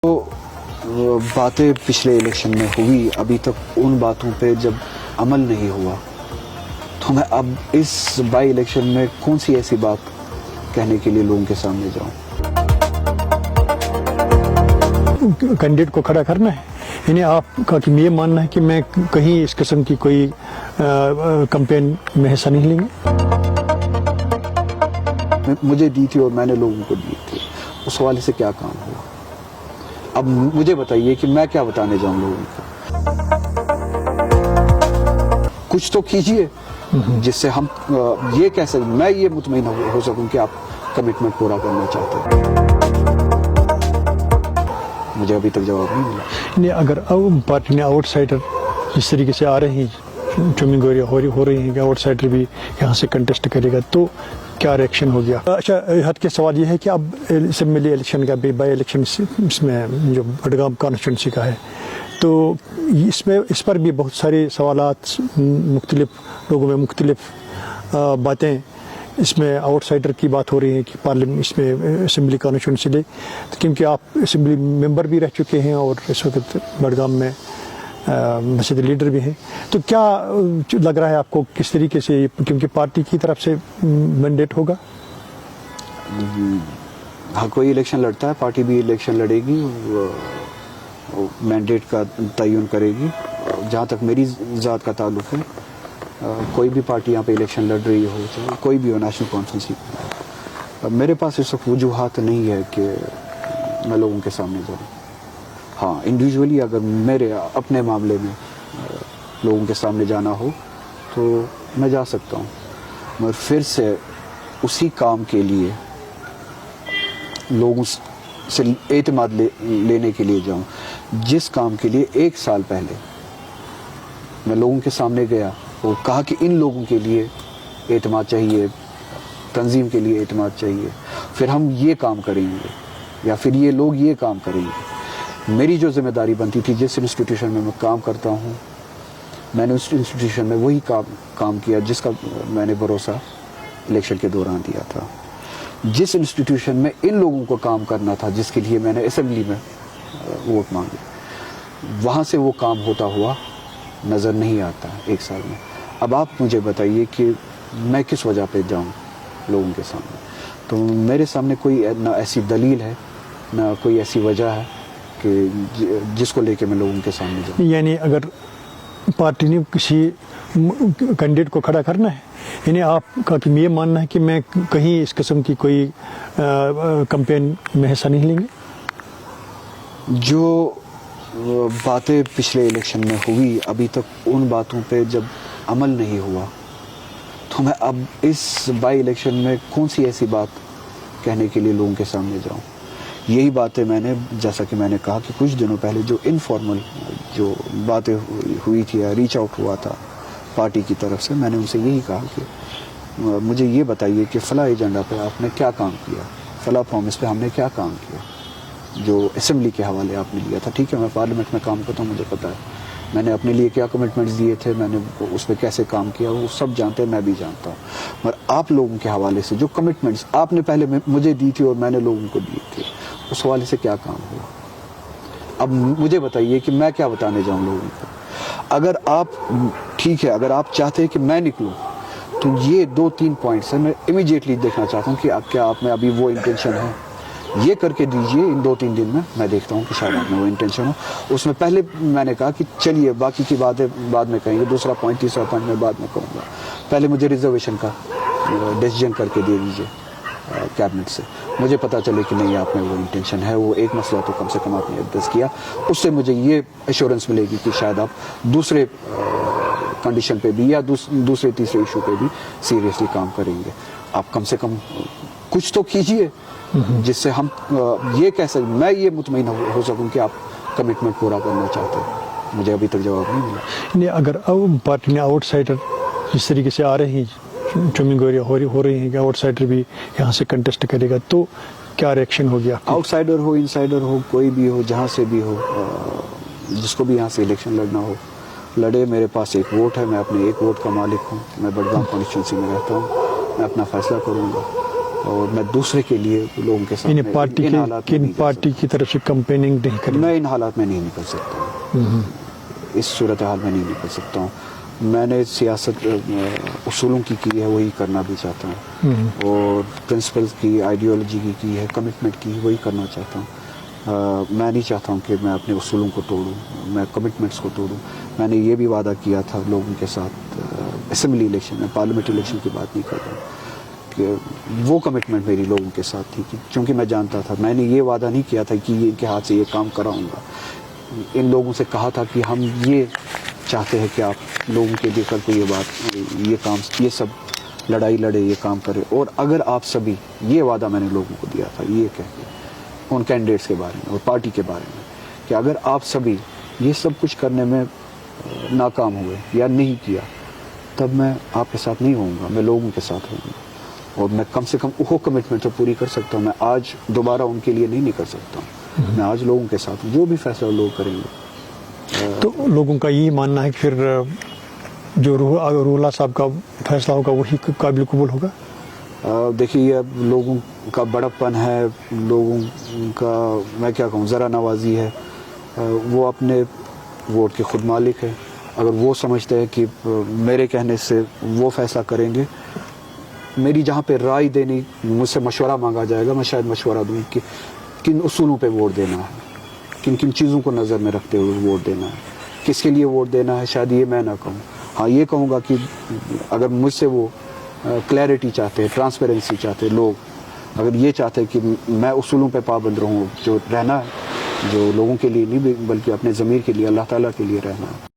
तो बातें पिछले इलेक्शन में हुई, अभी तक उन बातों पे जब अमल नहीं हुआ तो मैं अब इस बाई इलेक्शन में कौन सी ऐसी बात कहने के लिए लोगों के सामने जाऊं। कैंडिडेट को खड़ा करना है, यानी आपका कि ये मानना है कि मैं कहीं इस किस्म की कोई कैंपेन में हिस्सा नहीं लेंगे। मुझे दी थी और मैंने लोगों को दी थी, उस हवाले से क्या काम हुआ। अब मुझे बताइए कि मैं क्या बताने जाऊं लोगों को। कुछ तो कीजिए जिससे हम ये कह सकें, मैं ये मुतमईन हो सकूं कि आप कमिटमेंट पूरा करना चाहते हैं। मुझे अभी तक जवाब नहीं मिला। नहीं, अगर पार्टी ने आउटसाइडर जिस तरीके से आ रहे हैं, चुमी गोरियां हो रही हैं कि आउटसाइडर भी यहाँ से कंटेस्ट करेगा, तो क्या रिएक्शन हो गया। अच्छा, हद के सवाल ये है कि अब असेंबली इलेक्शन का भी बाई इलेक्शन इसमें जो बडगाम कॉन्स्टिट्यूंसी का है, तो इस पर भी बहुत सारे सवालात, मुख्तलिफ लोगों में मुख्तलिफ बातें, इसमें आउटसाइडर की बात हो रही है कि पार्लियामेंट इसमें असेंबली कॉन्स्टिट्यूंसी ले, तो क्योंकि आप असेंबली मेंबर भी रह चुके हैं और इस वक्त बडगाम में मस्जिद लीडर भी हैं, तो क्या लग रहा है आपको किस तरीके से, क्योंकि पार्टी की तरफ से मैंडेट होगा। हाँ, कोई इलेक्शन लड़ता है, पार्टी भी इलेक्शन लड़ेगी, मैंडेट का तयन करेगी। जहाँ तक मेरी ज़ात का ताल्लुक है, कोई भी पार्टी यहाँ पे इलेक्शन लड़ रही हो, चाहे कोई भी हो, नेशनल कॉन्फ्रेंस, मेरे पास इस वक्त वजूहात नहीं है कि मैं लोगों के सामने जाऊँ। हाँ, इंडिविजुअली अगर मेरे अपने मामले में लोगों के सामने जाना हो तो मैं जा सकता हूँ, मगर फिर से उसी काम के लिए लोगों से एतमाद लेने के लिए जाऊँ जिस काम के लिए 1 साल पहले मैं लोगों के सामने गया और कहा कि इन लोगों के लिए एतमाद चाहिए, तंजीम के लिए एतमाद चाहिए, फिर हम ये काम करेंगे या फिर ये लोग ये काम करेंगे। मेरी जो जिम्मेदारी बनती थी, जिस इंस्टीट्यूशन में मैं काम करता हूँ, मैंने उस इंस्टीट्यूशन में वही काम किया जिसका मैंने भरोसा इलेक्शन के दौरान दिया था। जिस इंस्टीट्यूशन में इन लोगों को काम करना था, जिसके लिए मैंने असेंबली में वोट मांगे, वहाँ से वो काम होता हुआ नज़र नहीं आता 1 साल में। अब आप मुझे बताइए कि मैं किस वजह पे जाऊँ लोगों के सामने। तो मेरे सामने कोई ना ऐसी दलील है, ना कोई ऐसी वजह है कि जिसको लेके मैं लोगों के सामने जाऊँ। यानी अगर पार्टी ने किसी कैंडिडेट को खड़ा करना है, यानी आपका कि ये मानना है कि मैं कहीं इस किस्म की कोई कैंपेन में हिस्सा नहीं लेंगे। जो बातें पिछले इलेक्शन में हुई, अभी तक उन बातों पे जब अमल नहीं हुआ तो मैं अब इस बाई इलेक्शन में कौन सी ऐसी बात कहने के लिए लोगों के सामने जाऊं। यही बातें मैंने, जैसा कि मैंने कहा कि कुछ दिनों पहले जो इनफॉर्मल जो बातें हुई थी या रीच आउट हुआ था पार्टी की तरफ से, मैंने उनसे यही कहा कि मुझे ये बताइए कि फ़ला एजेंडा पे आपने क्या काम किया, फ़ला प्रॉमिस पे हमने क्या काम किया, जो असेंबली के हवाले आपने लिया था। ठीक है, मैं पार्लियामेंट में काम करता हूँ, मुझे पता है मैंने अपने लिए क्या कमिटमेंट्स दिए थे, मैंने उस पर कैसे काम किया, वो सब जानते हैं, मैं भी जानता हूँ। मगर आप लोगों के हवाले से जो कमिटमेंट्स आपने पहले मुझे दी थी और मैंने लोगों को दी थी, उस हवाले से क्या काम हुआ। अब मुझे बताइए कि मैं क्या बताने जाऊँ लोगों को। अगर आप, ठीक है, अगर आप चाहते हैं कि मैं निकलूँ तो ये 2-3 पॉइंट्स हैं, मैं इमीडिएटली देखना चाहता हूँ कि क्या आप में अभी वो इंटेंशन है, ये करके दीजिए इन 2-3 दिन में। मैं देखता हूँ कि शायद आप में वो इंटेंशन हो। उसमें पहले मैंने कहा कि चलिए बाकी की बातें बाद में कहेंगे, दूसरा पॉइंट, तीसरा पॉइंट मैं बाद में कहूँगा, पहले मुझे रिजर्वेशन का डिसीजन करके दे दीजिए कैबिनेट से, मुझे पता चले कि नहीं आप में वो इंटेंशन है। वो एक मसला तो कम से कम आपने एड्रेस किया, उससे मुझे ये एश्योरेंस मिलेगी कि शायद आप दूसरे कंडीशन पे भी या दूसरे तीसरे इशू पे भी सीरियसली काम करेंगे। आप कम से कम कुछ तो कीजिए जिससे हम ये कह सकें, मैं ये मुतमईन हो सकूं कि आप कमिटमेंट पूरा करना चाहते हैं। मुझे अभी तक जवाब नहीं मिला। नहीं, अगर पार्टी ने आउटसाइडर जिस तरीके से आ रही हैं, चुमी गोरियां हो रही हैं कि आउटसाइडर भी यहाँ से कंटेस्ट करेगा, तो क्या रिएक्शन हो गया। आउटसाइडर हो, इनसाइडर हो, कोई भी हो, जहाँ से भी हो, जिसको भी यहाँ से इलेक्शन लड़ना हो लड़े। मेरे पास एक वोट है, मैं अपने एक वोट का मालिक हूँ, मैं बडगाम कॉन्स्टिट्यूंसी में रहता हूँ, मैं अपना फैसला करूँगा। اور میں دوسرے کے لیے لوگوں کے یعنی سامنے پارٹی ان حالات میں کی نہیں جا پارٹی کی طرف سے کمپیننگ نہیں سکتا. کریں. میں ان حالات میں نہیں نکل سکتا, اس صورتحال میں نہیں نکل سکتا ہوں. میں نے سیاست اصولوں کی ہے, وہی کرنا بھی چاہتا ہوں, اور پرنسپل کی, آئیڈیالوجی کی ہے, کمٹمنٹ کی, وہی کرنا چاہتا ہوں. میں نہیں چاہتا ہوں کہ میں اپنے اصولوں کو توڑوں, میں کمٹمنٹس کو توڑوں. میں نے یہ بھی وعدہ کیا تھا لوگوں کے ساتھ اسمبلی الیکشن میں, پارلیمنٹ الیکشن کی بات نہیں کر رہا ہوں, کہ وہ کمٹمنٹ میری لوگوں کے ساتھ تھی, چونکہ میں جانتا تھا, میں نے یہ وعدہ نہیں کیا تھا کہ یہ ان کے ہاتھ سے یہ کام کراؤں گا. ان لوگوں سے کہا تھا کہ ہم یہ چاہتے ہیں کہ آپ لوگوں کے لیے کل کو یہ بات, یہ کام, یہ سب لڑائی لڑے, یہ کام کرے. اور اگر آپ سبھی, یہ وعدہ میں نے لوگوں کو دیا تھا, یہ کہہ کے ان کینڈیڈیٹس کے بارے میں اور پارٹی کے بارے میں, کہ اگر آپ سبھی یہ سب کچھ کرنے میں ناکام ہوئے یا نہیں کیا, تب میں آپ کے ساتھ نہیں ہوں گا, میں لوگوں کے ساتھ ہوں گا. اور میں کم سے کم وہ کمٹمنٹ تو پوری کر سکتا ہوں. میں آج دوبارہ ان کے لیے نہیں نکل سکتا ہوں, میں آج لوگوں کے ساتھ ہوں, جو بھی فیصلہ لوگ کریں گے. تو لوگوں کا یہ ماننا ہے کہ پھر جو روح اللہ صاحب کا فیصلہ ہوگا وہی قابل قبول ہوگا. دیکھیے, یہ اب لوگوں کا بڑپن ہے, لوگوں کا, میں کیا کہوں, ذرا نوازی ہے. وہ اپنے ووٹ کے خود مالک ہے. اگر وہ سمجھتے ہیں کہ میرے کہنے سے وہ فیصلہ کریں گے, میری جہاں پہ رائے دینی, مجھ سے مشورہ مانگا جائے گا, میں شاید مشورہ دوں کہ کن اصولوں پہ ووٹ دینا ہے, کن کن چیزوں کو نظر میں رکھتے ہوئے ووٹ دینا ہے, کس کے لیے ووٹ دینا ہے, شاید یہ میں نہ کہوں. ہاں یہ کہوں گا کہ اگر مجھ سے وہ کلیئرٹی چاہتے ہیں, ٹرانسپیرنسی چاہتے ہیں لوگ, اگر یہ چاہتے ہیں کہ میں اصولوں پہ پابند رہوں, جو رہنا ہے, جو لوگوں کے لیے نہیں بلکہ اپنے ضمیر کے لیے, اللہ تعالیٰ کے لیے رہنا ہے,